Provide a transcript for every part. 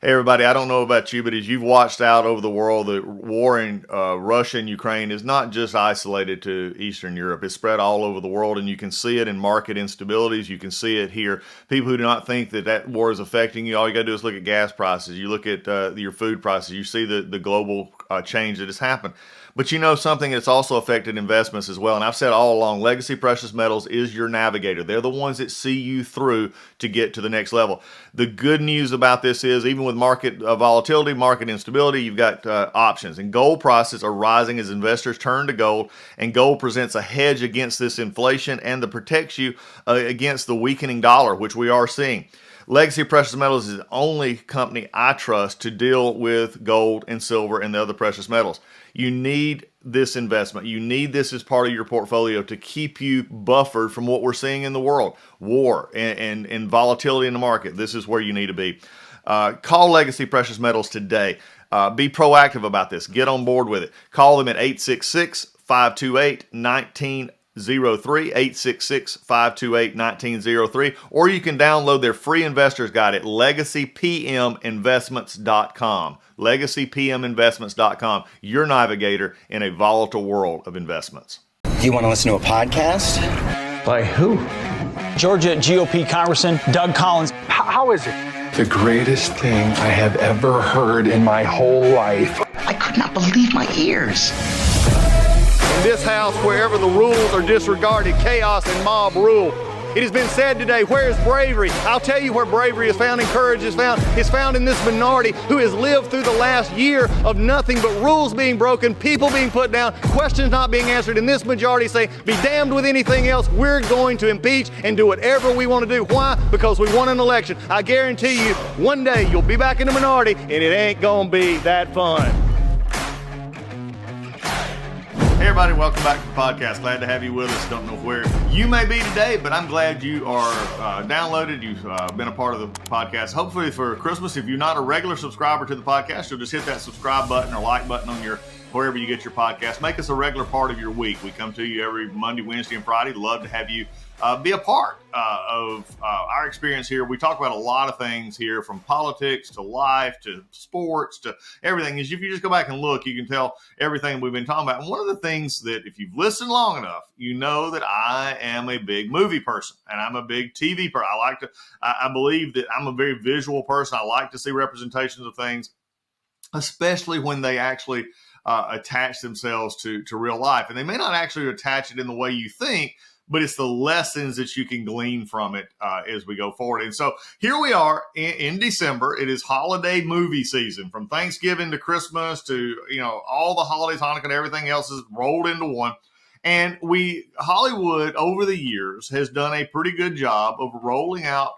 Hey everybody, I don't know about you, but as you've watched out over the world, the war in Russia and Ukraine is not just isolated to Eastern Europe. It's spread all over the world, and you can see it in market instabilities. You can see it here. People who do not think that that war is affecting you, all you got to do is look at gas prices. You look at your food prices. You see the global change that has happened. But you know something that's also affected investments as well. And I've said all along, legacy precious metals is your navigator. They're the ones that see you through to get to the next level. The good news about this is, even with market volatility, market instability, you've got options. And gold prices are rising as investors turn to gold. And gold presents a hedge against this inflation and that protects you against the weakening dollar, which we are seeing. Legacy Precious Metals is the only company I trust to deal with gold and silver and the other precious metals. You need this investment. You need this as part of your portfolio to keep you buffered from what we're seeing in the world, war and volatility in the market. This is where you need to be. Call Legacy Precious Metals today. Be proactive about this. Get on board with it. Call them at 866 528 1903, 866 528 1903, or you can download their free investor's guide at legacypminvestments.com. Legacypminvestments.com, your navigator in a volatile world of investments. Do you want to listen to a podcast? By who? Georgia GOP Congressman Doug Collins. How is it? The greatest thing I have ever heard in my whole life. I could not believe my ears. In this house, wherever the rules are disregarded, chaos and mob rule. It has been said today, where is bravery? I'll tell you where bravery is found and courage is found. It's found in this minority who has lived through the last year of nothing but rules being broken, people being put down, questions not being answered, and this majority say, be damned with anything else. We're going to impeach and do whatever we want to do. Why? Because we won an election. I guarantee you, one day you'll be back in the minority and it ain't gonna be that fun. Hey everybody, welcome back to the podcast. Glad to have you with us. Don't know where you may be today, but I'm glad you are downloaded. You've been a part of the podcast. Hopefully for Christmas, if you're not a regular subscriber to the podcast, you'll just hit that subscribe button or like button on your wherever you get your podcast. Make us a regular part of your week. We come to you every Monday, Wednesday, and Friday. Love to have you be a part of our experience here. We talk about a lot of things here, from politics to life to sports to everything. If you just go back and look, you can tell everything we've been talking about. And one of the things that, if you've listened long enough, you know that I am a big movie person and I'm a big TV person. I believe that I'm a very visual person. I like to see representations of things, especially when they actually attach themselves to real life. And they may not actually attach it in the way you think, but it's the lessons that you can glean from it as we go forward. And so here we are in December. It is holiday movie season, from Thanksgiving to Christmas to, all the holidays, Hanukkah, and everything else is rolled into one. And Hollywood over the years has done a pretty good job of rolling out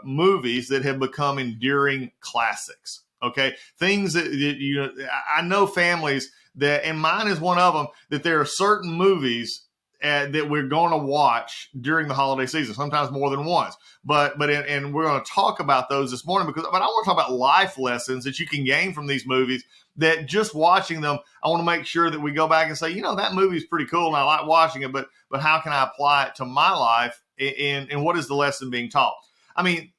movies that have become enduring classics. Okay. Things that, I know families that, and mine is one of them, that there are certain movies that we're going to watch during the holiday season, sometimes more than once. But we're going to talk about those this morning but I want to talk about life lessons that you can gain from these movies, that just watching them, I want to make sure that we go back and say, that movie is pretty cool and I like watching it, but how can I apply it to my life, and what is the lesson being taught? I mean,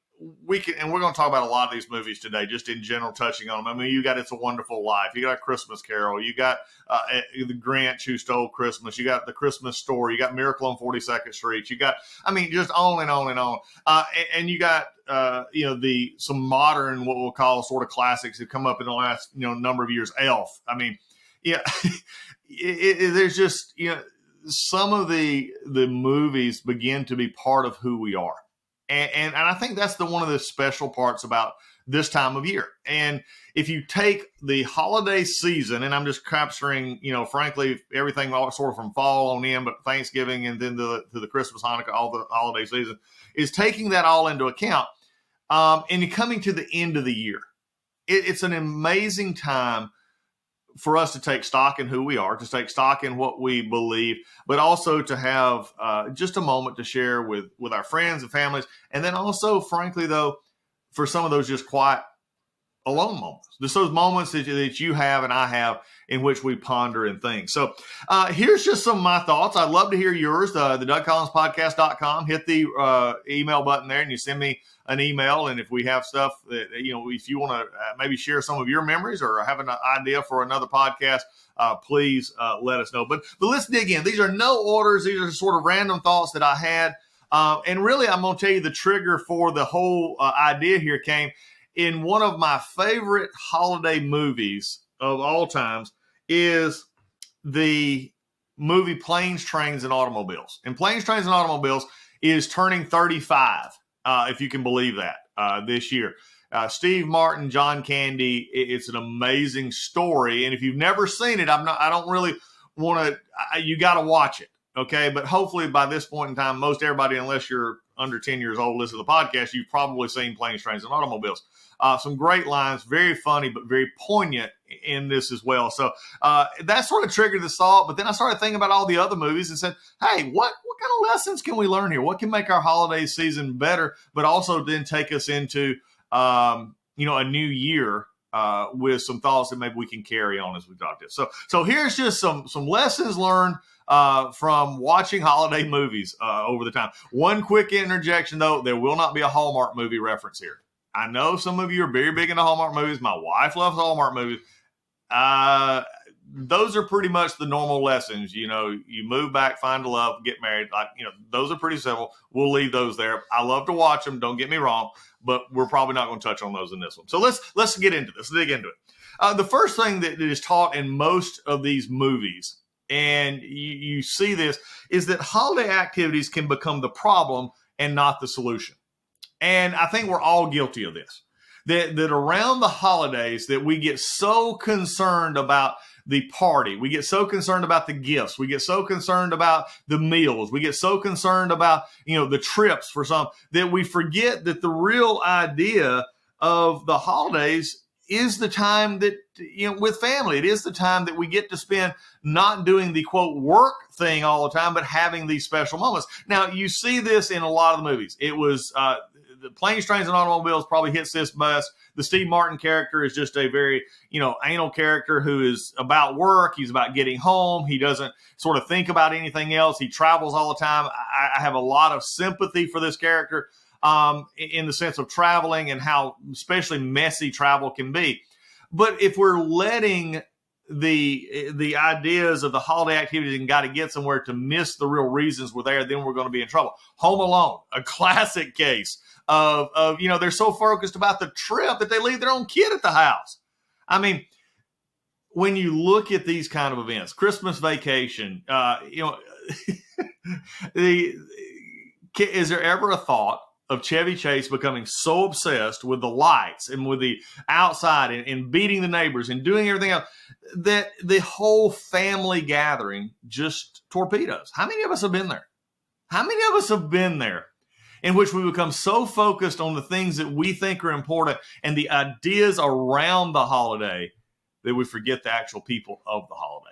we're going to talk about a lot of these movies today, just in general, touching on them. I mean, you got It's a Wonderful Life, you got A Christmas Carol, you got The Grinch Who Stole Christmas, you got The Christmas Story, you got Miracle on 42nd Street, you got, just on and on and on. And you got, some modern, what we'll call sort of classics that come up in the last, number of years. Elf. I mean, yeah, there's just, some of the movies begin to be part of who we are. And I think that's one of the special parts about this time of year. And if you take the holiday season, and I'm just capturing, frankly, everything sort of from fall on in, but Thanksgiving and then to the Christmas, Hanukkah, all the holiday season, is taking that all into account. And you're coming to the end of the year. It's an amazing time for us to take stock in who we are, to take stock in what we believe, but also to have just a moment to share with our friends and families. And then also, frankly, though, for some of those just quiet alone moments. Just those moments that you have and I have in which we ponder and think. So here's just some of my thoughts. I'd love to hear yours. The DougCollinsPodcast.com. Hit the email button there and you send me an email. And if we have stuff that, if you want to maybe share some of your memories or have an idea for another podcast, please let us know. But let's dig in. These are no orders. These are sort of random thoughts that I had. And really, I'm going to tell you the trigger for the whole idea here came in one of my favorite holiday movies of all times is the movie Planes, Trains, and Automobiles. And Planes, Trains, and Automobiles is turning 35, if you can believe that, this year. Steve Martin, John Candy, it's an amazing story. And if you've never seen it, I don't really want to, you got to watch it. Okay. But hopefully by this point in time, most everybody, unless you're under 10 years old, listen to the podcast, you've probably seen Planes, Trains, and Automobiles. Some great lines, very funny, but very poignant in this as well. So that sort of triggered the thought. But then I started thinking about all the other movies and said, hey, what kind of lessons can we learn here? What can make our holiday season better, but also then take us into, a new year with some thoughts that maybe we can carry on as we talk this. So here's just some lessons learned from watching holiday movies over the time. One quick interjection, though, there will not be a Hallmark movie reference here. I know some of you are very big into Hallmark movies. My wife loves Hallmark movies. Those are pretty much the normal lessons. You move back, find a love, get married. Those are pretty simple. We'll leave those there. I love to watch them. Don't get me wrong, but we're probably not going to touch on those in this one. So let's get into this. Dig into it. The first thing that is taught in most of these movies, and you see this, is that holiday activities can become the problem and not the solution. And I think we're all guilty of this, that around the holidays that we get so concerned about the party. We get so concerned about the gifts. We get so concerned about the meals. We get so concerned about, the trips for some, that we forget that the real idea of the holidays is the time that, with family. It is the time that we get to spend not doing the quote work thing all the time, but having these special moments. Now, you see this in a lot of the movies. It was, the Planes, Trains, and Automobiles probably hits this best. The Steve Martin character is just a very, anal character who is about work. He's about getting home. He doesn't sort of think about anything else. He travels all the time. I have a lot of sympathy for this character in the sense of traveling and how especially messy travel can be. But if we're letting the ideas of the holiday activities and got to get somewhere to miss the real reasons we're there, then we're going to be in trouble. Home Alone, a classic case of they're so focused about the trip that they leave their own kid at the house. I mean, when you look at these kind of events, Christmas Vacation, is there ever a thought of Chevy Chase becoming so obsessed with the lights and with the outside and beating the neighbors and doing everything else that the whole family gathering just torpedoes? How many of us have been there? How many of us have been there in which we become so focused on the things that we think are important and the ideas around the holiday that we forget the actual people of the holiday?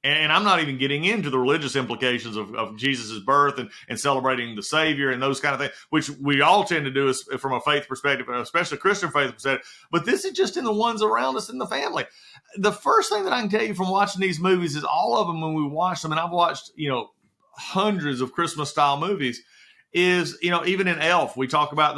And I'm not even getting into the religious implications of Jesus' birth and celebrating the Savior and those kind of things, which we all tend to do from a faith perspective, especially a Christian faith perspective. But this is just in the ones around us in the family. The first thing that I can tell you from watching these movies is all of them, when we watch them, and I've watched, hundreds of Christmas-style movies, is, even in Elf, we talk about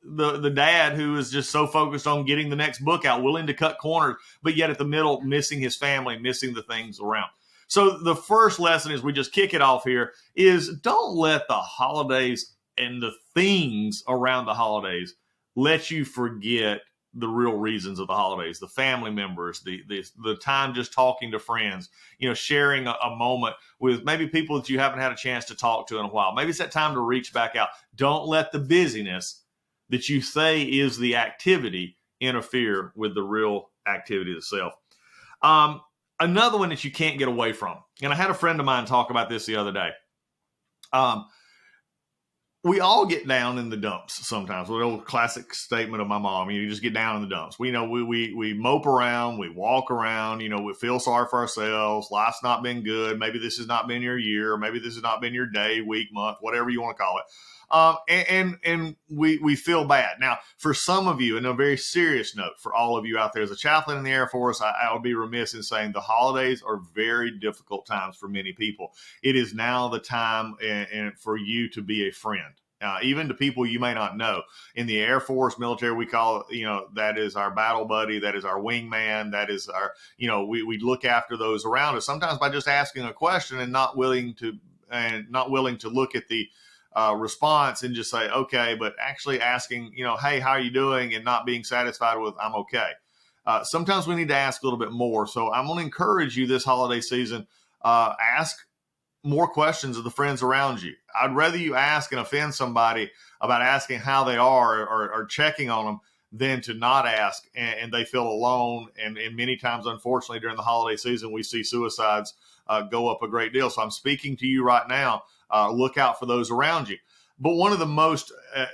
the dad who is just so focused on getting the next book out, willing to cut corners, but yet at the middle, missing his family, missing the things around. So the first lesson, as we just kick it off here, is don't let the holidays and the things around the holidays let you forget the real reasons of the holidays, the family members, the time just talking to friends, sharing a moment with maybe people that you haven't had a chance to talk to in a while. Maybe it's that time to reach back out. Don't let the busyness that you say is the activity interfere with the real activity itself. Another one that you can't get away from, and I had a friend of mine talk about this the other day. We all get down in the dumps sometimes. The old classic statement of my mom, you just get down in the dumps. We mope around, we walk around, we feel sorry for ourselves. Life's not been good. Maybe this has not been your year. Maybe this has not been your day, week, month, whatever you want to call it. And we feel bad. Now, for some of you, and a very serious note for all of you out there, as a chaplain in the Air Force, I would be remiss in saying the holidays are very difficult times for many people. It is now the time and for you to be a friend. Even to people you may not know. In the Air Force, military, we call it, that is our battle buddy, that is our wingman, that is our, we look after those around us, sometimes by just asking a question and not willing to look at the response and just say, okay, but actually asking, hey, how are you doing? And not being satisfied with, I'm okay. Sometimes we need to ask a little bit more. So I'm going to encourage you this holiday season, ask more questions of the friends around you. I'd rather you ask and offend somebody about asking how they are or checking on them than to not ask and they feel alone. And many times, unfortunately, during the holiday season, we see suicides go up a great deal. So I'm speaking to you right now. Look out for those around you. But one of the most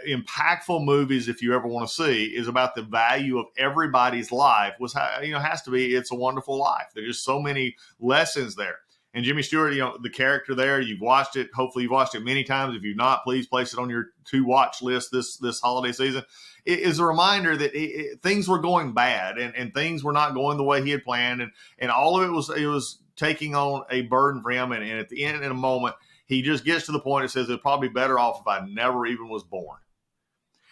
impactful movies, if you ever want to see, is about the value of everybody's life. Has to be It's a Wonderful Life. There's just so many lessons there. And Jimmy Stewart, the character there, you've watched it. Hopefully you've watched it many times. If you've not, please place it on your to-watch list this holiday season. It is a reminder that things were going bad and things were not going the way he had planned. And all of it was taking on a burden for him. And at the end, in a moment, he just gets to the point, it says, it'd probably be better off if I never even was born.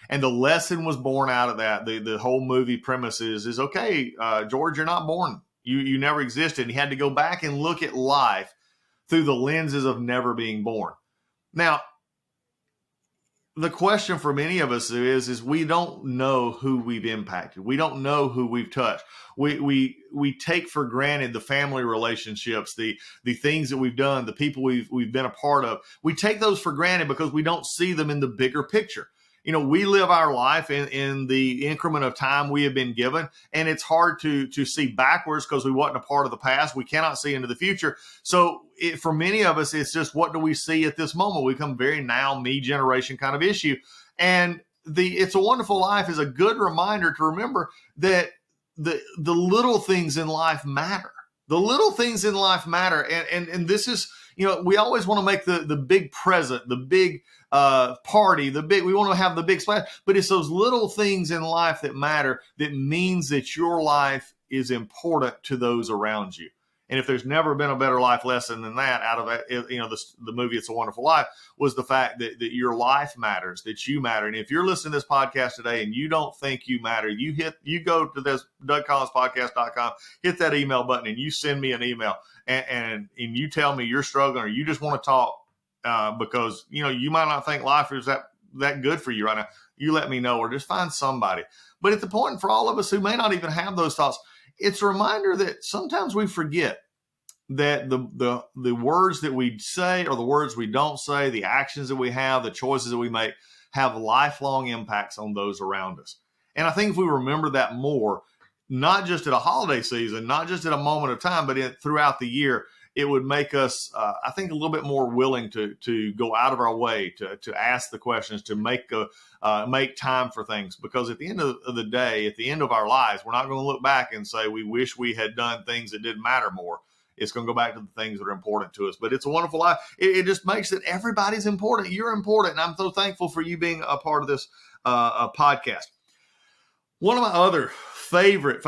And the lesson was born out of that. The whole movie premise is okay, George, you're not born. You never existed. And he had to go back and look at life through the lenses of never being born. Now, the question for many of us is we don't know who we've impacted. We don't know who we've touched. We take for granted the family relationships, the things that we've done, the people we've been a part of. We take those for granted because we don't see them in the bigger picture. We live our life in the increment of time we have been given, and it's hard to see backwards because we wasn't a part of the past. We cannot see into the future. So for many of us, it's just, what do we see at this moment? We become very now me generation kind of issue. And It's a Wonderful Life is a good reminder to remember that the little things in life matter. The little things in life matter. And this is, we always want to make the big present, the big party, we want to have the big splash, but it's those little things in life that matter, that means that your life is important to those around you. And if there's never been a better life lesson than that out of it, the movie It's a Wonderful Life, was the fact that your life matters, that you matter. And if you're listening to this podcast today and you don't think you matter, you go to this DougCollinsPodcast.com, hit that email button, and you send me an email and you tell me you're struggling or you just want to talk because you might not think life is that good for you right now. You let me know, or just find somebody. But at the point for all of us who may not even have those thoughts, it's a reminder that sometimes we forget that the words that we say or the words we don't say, the actions that we have, the choices that we make have lifelong impacts on those around us. And I think if we remember that more, not just at a holiday season, not just at a moment of time, but throughout the year, it would make us, I think, a little bit more willing to go out of our way to ask the questions, to make time for things. Because at the end of the day, at the end of our lives, we're not going to look back and say we wish we had done things that didn't matter more. It's going to go back to the things that are important to us. But It's a Wonderful Life. It just makes it everybody's important. You're important. And I'm so thankful for you being a part of this podcast. One of my other favorite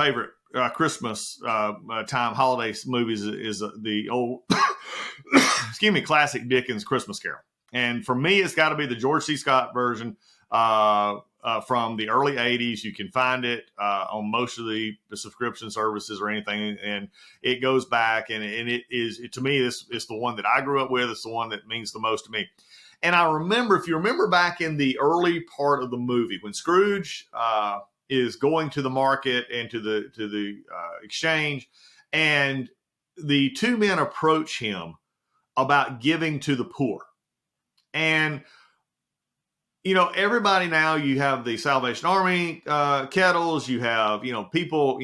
Christmas time holiday movies is the old, classic Dickens Christmas Carol. And for me, it's got to be the George C. Scott version from the early 80s. You can find it on most of the subscription services or anything. And it goes back and to me, it's the one that I grew up with. It's the one that means the most to me. And I remember, if you remember back in the early part of the movie, when Scrooge is going to the market and to the exchange, and the two men approach him about giving to the poor. And everybody now, you have the Salvation Army kettles, you have people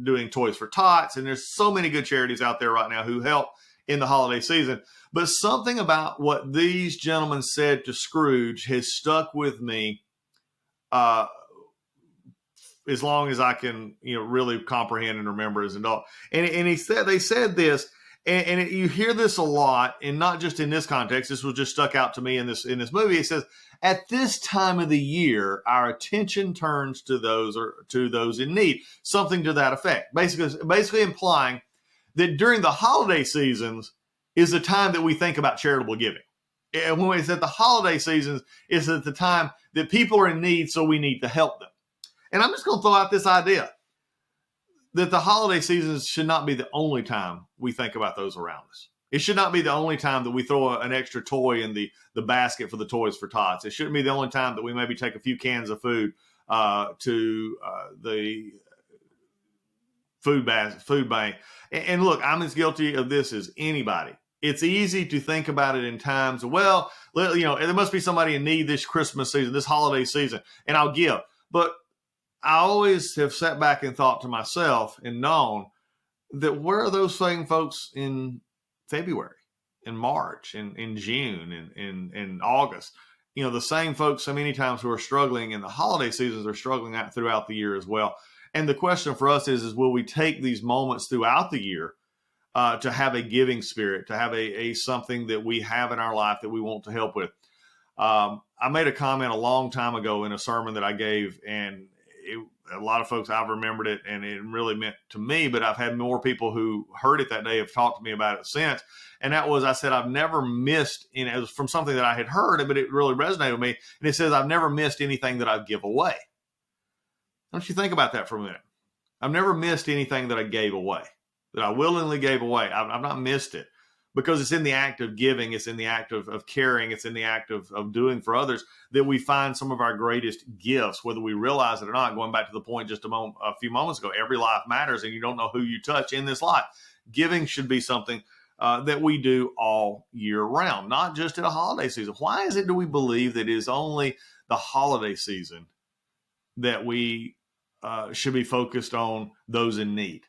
doing Toys for Tots, and there's so many good charities out there right now who help in the holiday season. But something about what these gentlemen said to Scrooge has stuck with me as long as I can, really comprehend and remember as an adult. And they said this, And you hear this a lot, and not just in this context. This was just stuck out to me in this movie. It says, at this time of the year, our attention turns to those in need. Something to that effect. Basically implying that during the holiday seasons is the time that we think about charitable giving. And when it's at the holiday seasons, is at the time that people are in need, so we need to help them. And I'm just going to throw out this idea that the holiday seasons should not be the only time we think about those around us. It should not be the only time that we throw an extra toy in the basket for the Toys for Tots. It shouldn't be the only time that we maybe take a few cans of food to the food bank. And look, I'm as guilty of this as anybody. It's easy to think about it in times, well, there must be somebody in need this Christmas season, this holiday season, and I'll give. But I always have sat back and thought to myself and known that where are those same folks in February, in March, in June, in August? The same folks so many times who are struggling in the holiday seasons are struggling out throughout the year as well. And the question for us is will we take these moments throughout the year to have a giving spirit, to have a something that we have in our life that we want to help with? I made a comment a long time ago in a sermon that I gave, and a lot of folks, I've remembered it, and it really meant to me, but I've had more people who heard it that day have talked to me about it since. And that was, I said, I've never missed, it was from something that I had heard, but it really resonated with me. And it says, I've never missed anything that I give away. Don't you think about that for a minute? I've never missed anything that I gave away, that I willingly gave away. I've not missed it. Because it's in the act of giving, it's in the act of caring, it's in the act of doing for others that we find some of our greatest gifts, whether we realize it or not. Going back to the point just a few moments ago, every life matters, and you don't know who you touch in this life. Giving should be something that we do all year round, not just at a holiday season. Why is it do we believe that it is only the holiday season that we should be focused on those in need?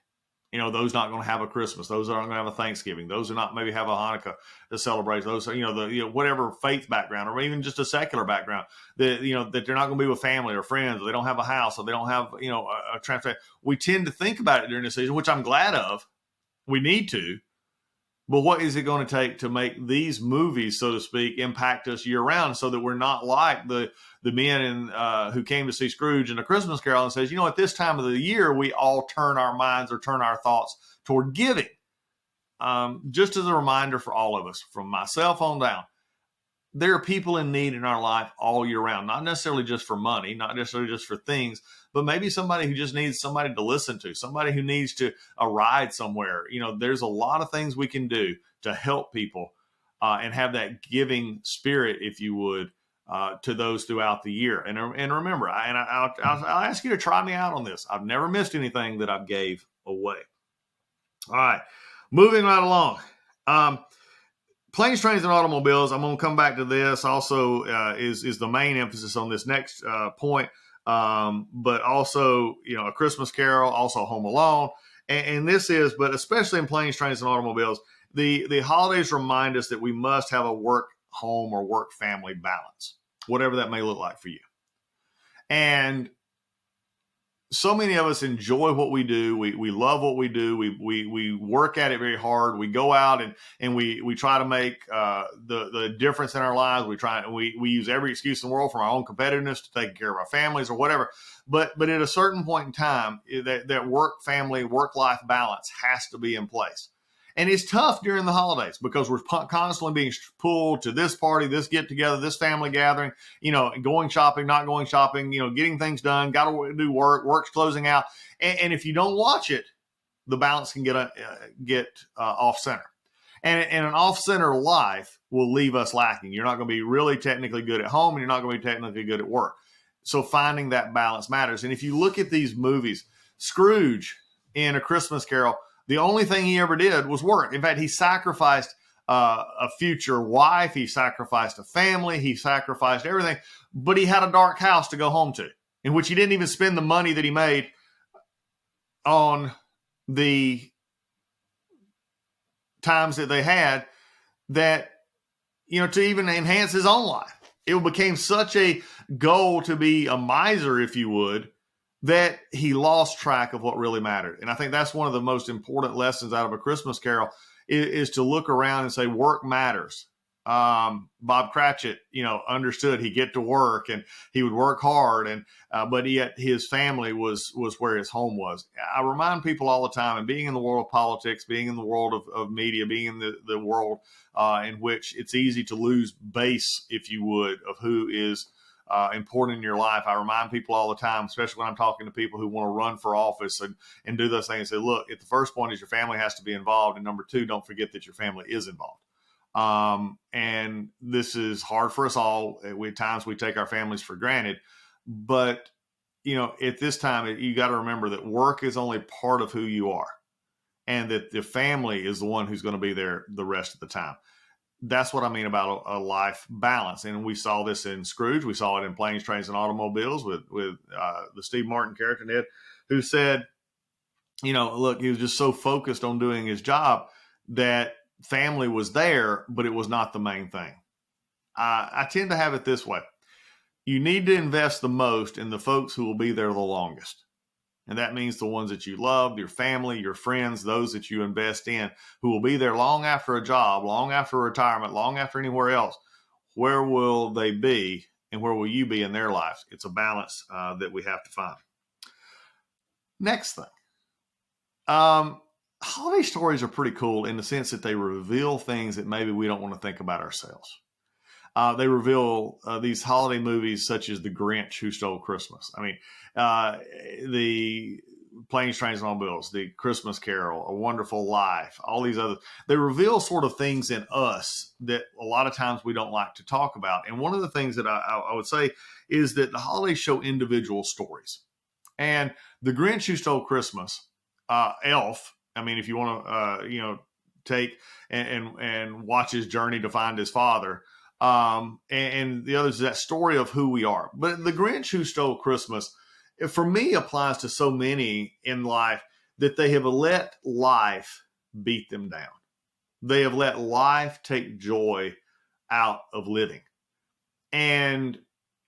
Those not going to have a Christmas. Those aren't going to have a Thanksgiving. Those are not maybe have a Hanukkah to celebrate. Those are, whatever faith background or even just a secular background that, that they're not going to be with family or friends, or they don't have a house, or they don't have, a transfer. We tend to think about it during the season, which I'm glad of. We need to. But what is it going to take to make these movies, so to speak, impact us year round so that we're not like the men who came to see Scrooge in A Christmas Carol and says, at this time of the year, we all turn our minds or turn our thoughts toward giving. Just as a reminder for all of us, from myself on down, there are people in need in our life all year round, not necessarily just for money, not necessarily just for things, but maybe somebody who just needs somebody to listen to, somebody who needs a ride somewhere. There's a lot of things we can do to help people and have that giving spirit, if you would, to those throughout the year. And remember, I'll ask you to try me out on this. I've never missed anything that I gave away. All right, moving right along. Planes, trains, and automobiles. I'm going to come back to this. Also, is the main emphasis on this next point. But also, A Christmas Carol, also Home Alone, and this is, but especially in Planes, Trains, and Automobiles, the holidays remind us that we must have a work home or work family balance, whatever that may look like for you. And so many of us enjoy what we do. We love what we do. We work at it very hard. We go out and we try to make the difference in our lives. We use every excuse in the world, from our own competitiveness to taking care of our families or whatever. But at a certain point in time, that work-life balance has to be in place. And it's tough during the holidays because we're constantly being pulled to this party, this get together, this family gathering, going shopping, not going shopping, getting things done, got to do work's closing out. And if you don't watch it, the balance can get off center. And an off center life will leave us lacking. You're not going to be really technically good at home, and you're not going to be technically good at work. So finding that balance matters. And if you look at these movies, Scrooge in A Christmas Carol, the only thing he ever did was work. In fact, he sacrificed a future wife. He sacrificed a family. He sacrificed everything. But he had a dark house to go home to, in which he didn't even spend the money that he made on the times that they had that, to even enhance his own life. It became such a goal to be a miser, if you would, that he lost track of what really mattered. And I think that's one of the most important lessons out of A Christmas Carol is to look around and say work matters. Bob Cratchit, understood he'd get to work and he would work hard, and but yet his family was where his home was. I remind people all the time, and being in the world of politics, being in the world of media, being in the world in which it's easy to lose base, if you would, of who is important in your life. I remind people all the time, especially when I'm talking to people who want to run for office and do those things, say, look, at the first point is your family has to be involved. And number two, don't forget that your family is involved. And this is hard for us all. At times we take our families for granted, but at this time, you got to remember that work is only part of who you are, and that the family is the one who's going to be there the rest of the time. That's what I mean about a life balance. And we saw this in Scrooge. We saw it in Planes, Trains, and Automobiles with the Steve Martin character, Ned, who said, look, he was just so focused on doing his job that family was there, but it was not the main thing. I tend to have it this way. You need to invest the most in the folks who will be there the longest. And that means the ones that you love, your family, your friends, those that you invest in, who will be there long after a job, long after retirement, long after anywhere else. Where will they be, and where will you be in their lives? It's a balance that we have to find. Next thing. Holiday stories are pretty cool in the sense that they reveal things that maybe we don't want to think about ourselves. They reveal these holiday movies such as The Grinch Who Stole Christmas. I mean, the Planes, Trains, and Automobiles, The Christmas Carol, A Wonderful Life, all these others. They reveal sort of things in us that a lot of times we don't like to talk about. And one of the things that I would say is that the holidays show individual stories. And The Grinch Who Stole Christmas, Elf, I mean, if you want to, take and watch his journey to find his father, and the others, that story of who we are. But The Grinch Who Stole Christmas, for me, applies to so many in life that they have let life beat them down. They have let life take joy out of living. And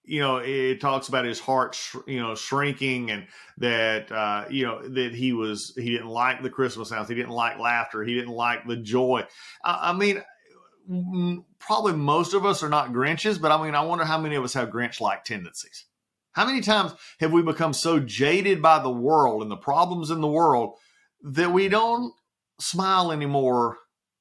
it talks about his heart, shrinking, and that, that he didn't like the Christmas sounds. He didn't like laughter. He didn't like the joy. I mean, probably most of us are not Grinches, but I mean, I wonder how many of us have Grinch-like tendencies. How many times have we become so jaded by the world and the problems in the world that we don't smile anymore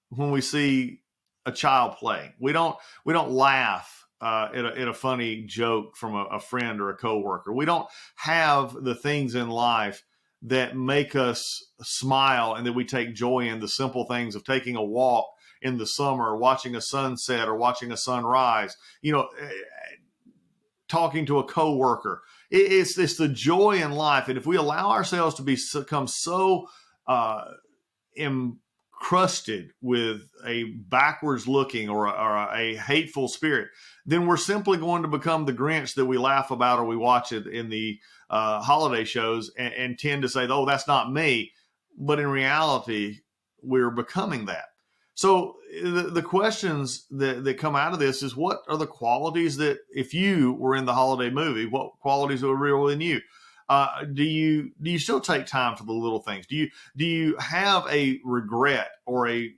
when we see a child play? We don't laugh at a funny joke from a friend or a coworker. We don't have the things in life that make us smile and that we take joy in, the simple things of taking a walk in the summer, or watching a sunset, or watching a sunrise, talking to a coworker. It's the joy in life. And if we allow ourselves to become so encrusted with a backwards looking or a hateful spirit, then we're simply going to become the Grinch that we laugh about, or we watch it in the holiday shows and tend to say, oh, that's not me. But in reality, we're becoming that. So the questions that come out of this is, what are the qualities that, if you were in the holiday movie, what qualities are real in you? Do you still take time for the little things? Do you have a regret or a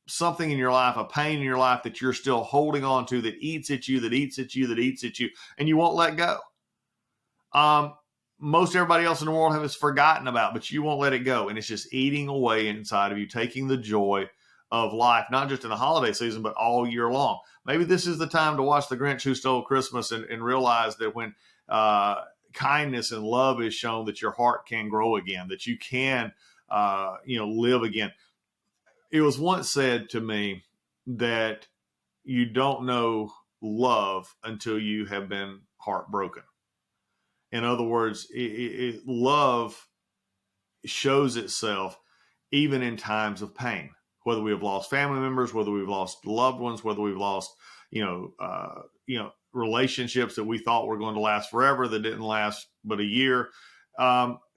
something in your life, a pain in your life that you're still holding on to, that eats at you, and you won't let go? Most everybody else in the world has forgotten about, but you won't let it go. And it's just eating away inside of you, taking the joy of life, not just in the holiday season, but all year long. Maybe this is the time to watch The Grinch Who Stole Christmas and realize that when kindness and love is shown, that your heart can grow again, that you can, live again. It was once said to me that you don't know love until you have been heartbroken. In other words, love shows itself even in times of pain, whether we have lost family members, whether we've lost loved ones, whether we've lost, relationships that we thought were going to last forever that didn't last but a year.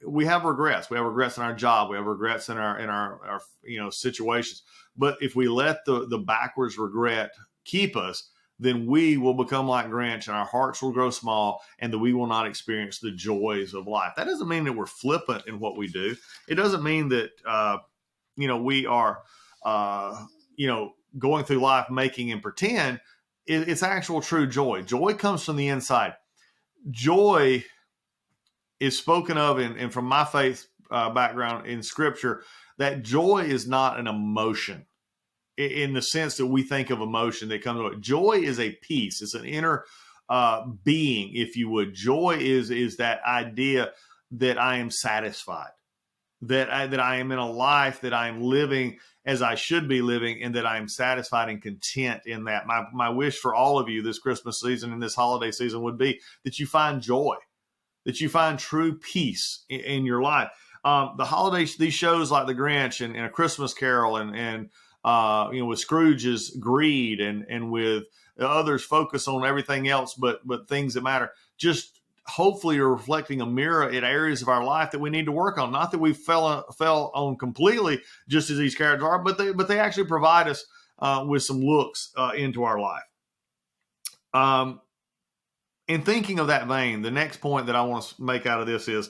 We have regrets. We have regrets in our job. We have regrets in our situations. But if we let the backwards regret keep us, then we will become like Grinch, and our hearts will grow small, and that we will not experience the joys of life. That doesn't mean that we're flippant in what we do. It doesn't mean that we are, going through life making and pretend. It's actual true joy. Joy comes from the inside. Joy is spoken of, and from my faith background in Scripture, that joy is not an emotion in the sense that we think of emotion that comes with it. Joy is a peace. It's an inner being, if you would. Joy is that idea that I am satisfied, that I am in a life that I am living as I should be living, and that I am satisfied and content in that. My wish for all of you this Christmas season and this holiday season would be that you find joy, that you find true peace in your life. The holidays, these shows like The Grinch and A Christmas Carol and with Scrooge's greed and with others focus on everything else but things that matter, just hopefully are reflecting a mirror at areas of our life that we need to work on. Not that we fell on completely, just as these characters are, but they actually provide us with some looks into our life. In thinking of that vein, the next point that I want to make out of this is,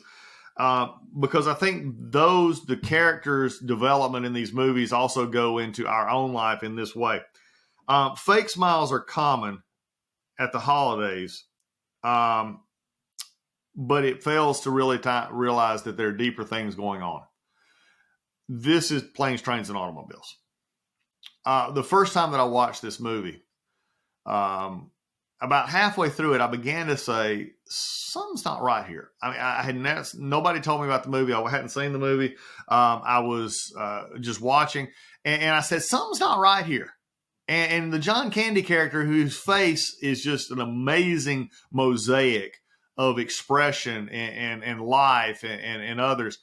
because I think the characters' development in these movies also go into our own life in this way. Fake smiles are common at the holidays, but it fails to really realize that there are deeper things going on. This is Planes, Trains, and Automobiles. The first time that I watched this movie, about halfway through it, I began to say, something's not right here. I mean, nobody told me about the movie. I hadn't seen the movie. I was just watching, and I said, something's not right here. And the John Candy character, whose face is just an amazing mosaic of expression and life and others,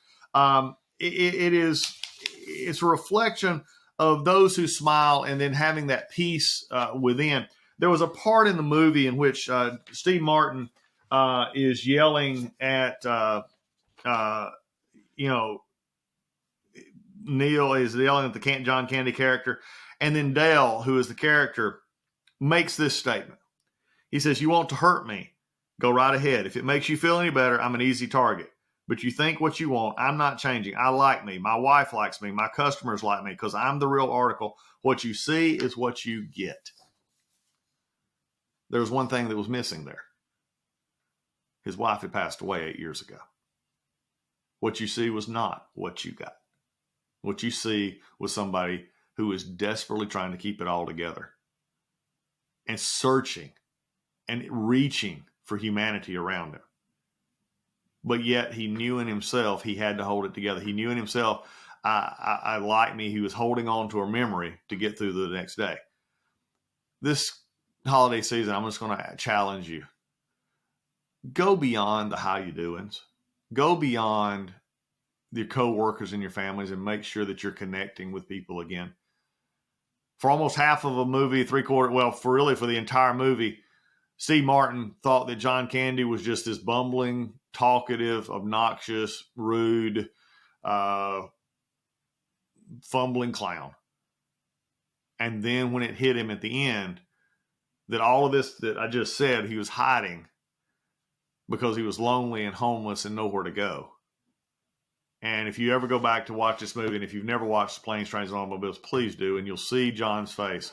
it's a reflection of those who smile and then having that peace within. There was a part in the movie in which Steve Martin is yelling at, Neil is yelling at the John Candy character. And then Dale, who is the character, makes this statement. He says, "You want to hurt me? Go right ahead. If it makes you feel any better, I'm an easy target. But you think what you want. I'm not changing. I like me. My wife likes me. My customers like me because I'm the real article. What you see is what you get." There was one thing that was missing there. His wife had passed away 8 years ago. What you see was not what you got. What you see was somebody who is desperately trying to keep it all together and searching and reaching for humanity around him. But yet he knew in himself he had to hold it together. He knew in himself, I like me. He was holding on to a memory to get through the next day. This holiday season, I'm just going to challenge you. Go beyond the how you doings. Go beyond your co-workers and your families and make sure that you're connecting with people again. For almost half of a movie, for the entire movie, Steve Martin thought that John Candy was just this bumbling, talkative, obnoxious, rude, fumbling clown. And then when it hit him at the end, that all of this that I just said, he was hiding because he was lonely and homeless and nowhere to go. And if you ever go back to watch this movie, and if you've never watched Planes, Trains, and Automobiles, please do, and you'll see John's face.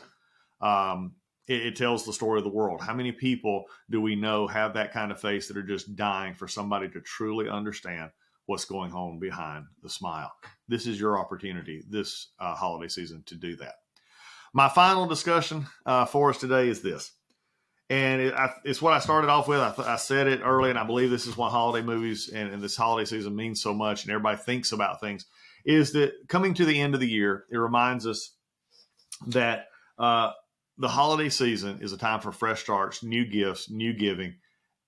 It tells the story of the world. How many people do we know have that kind of face that are just dying for somebody to truly understand what's going on behind the smile? This is your opportunity this holiday season to do that. My final discussion for us today is this. And it's what I started off with. I said it early, and I believe this is what holiday movies and this holiday season means so much, and everybody thinks about things, is that coming to the end of the year, it reminds us that the holiday season is a time for fresh starts, new gifts, new giving,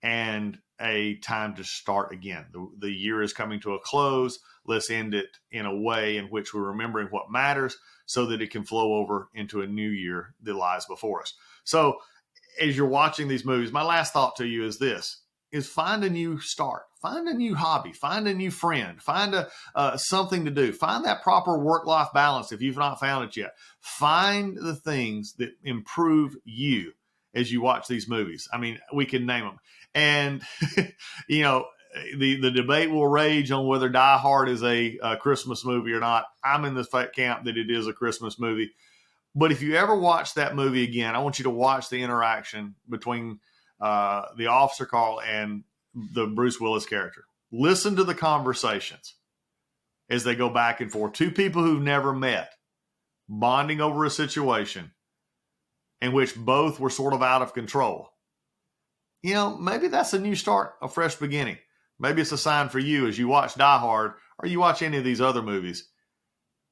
and a time to start again. The year is coming to a close. Let's end it in a way in which we're remembering what matters so that it can flow over into a new year that lies before us. So as you're watching these movies, my last thought to you is this, is find a new start, find a new hobby, find a new friend, find something to do, find that proper work-life balance if you've not found it yet. Find the things that improve you as you watch these movies. I mean, we can name them. And, the debate will rage on whether Die Hard is a Christmas movie or not. I'm in the camp that it is a Christmas movie. But if you ever watch that movie again, I want you to watch the interaction between the officer Carl and the Bruce Willis character. Listen to the conversations as they go back and forth. Two people who've never met, bonding over a situation in which both were sort of out of control. You know, maybe that's a new start, a fresh beginning. Maybe it's a sign for you as you watch Die Hard or you watch any of these other movies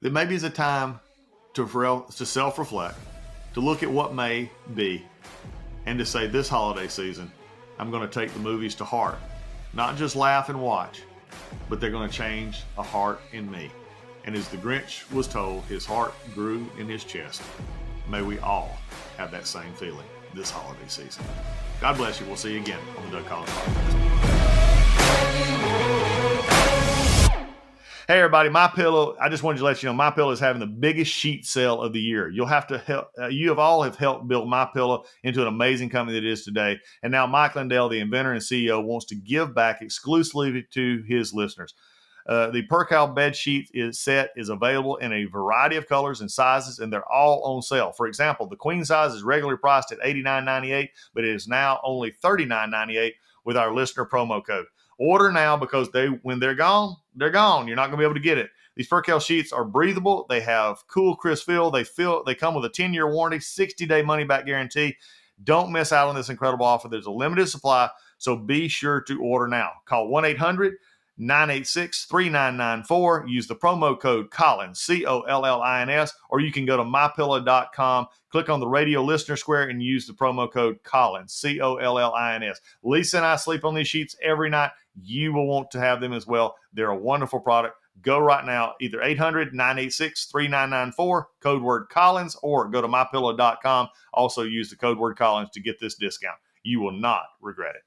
that maybe it's a time to self-reflect, to look at what may be, and to say this holiday season, I'm going to take the movies to heart. Not just laugh and watch, but they're going to change a heart in me. And as the Grinch was told, his heart grew in his chest. May we all have that same feeling this holiday season. God bless you. We'll see you again on the Doug Collins Podcast. Hey everybody, MyPillow. I just wanted to let you know MyPillow is having the biggest sheet sale of the year. You'll have to help. You have all helped build MyPillow into an amazing company that it is today. And now Mike Lindell, the inventor and CEO, wants to give back exclusively to his listeners. The Percale bed sheet set is available in a variety of colors and sizes, and they're all on sale. For example, the queen size is regularly priced at $89.98, but it is now only $39.98 with our listener promo code. Order now because when they're gone, they're gone. You're not going to be able to get it. These Percale sheets are breathable. They have cool, crisp feel. They come with a 10-year warranty, 60-day money-back guarantee. Don't miss out on this incredible offer. There's a limited supply, so be sure to order now. Call 1-800-986-3994. Use the promo code Collins, COLLINS, or you can go to mypillow.com, click on the radio listener square, and use the promo code Collins, COLLINS. Lisa and I sleep on these sheets every night. You will want to have them as well. They're a wonderful product. Go right now, either 800-986-3994, code word Collins, or go to mypillow.com. Also use the code word Collins to get this discount. You will not regret it.